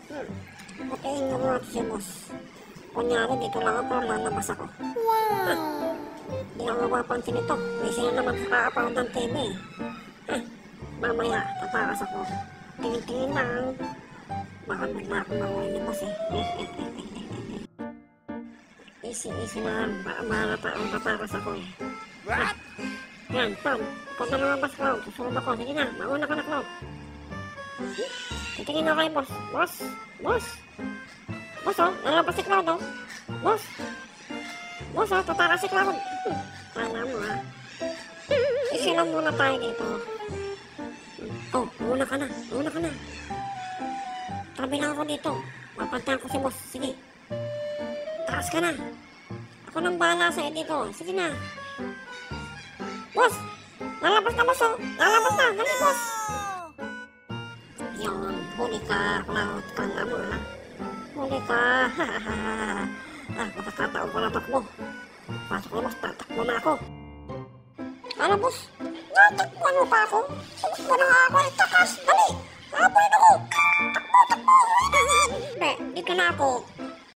Patiin nyo nga si boss. Kunyari, dito lang ako, lalabas ako. Wow! Hindi ako mapapansin ito. May sila naman sa kakapanood ng TV. Mamaya, tatakas ako. Tingin-tingin lang. Baka bigla akong mahuli ni boss eh. Easy na lang. Baka tatakas ako eh. What? Yan, Tom. Pag na lumabas, Cloud. Susunod ako. Sige na, mauna ka na, Cloud. Titingin ako kay boss. Boss, oh, lalabas si Cloud, oh. Boss, oh, tatakas si Cloud. Kala mo, ha. Isilang muna tayo dito. Oh, mauna ka na. Tabi lang ako dito. Mapantayan ko si boss. Sige. Takas ka na. Ako nang bahala sa'yo dito. Sige na. Boss! Lalabas na, boss, oh. Lalabas na. Dali, boss. Yung huli ka, Cloud. Kala mo, ha. Huli ka. Makakataon ko na takbo. Pasok na, boss. Tatakbo na ako. Ano, boss? Natakbuhan mo pa ako? Tumakbo na nga ako. Takas. Dali. Habulin ako. Takbo. Hindi, dito na ako.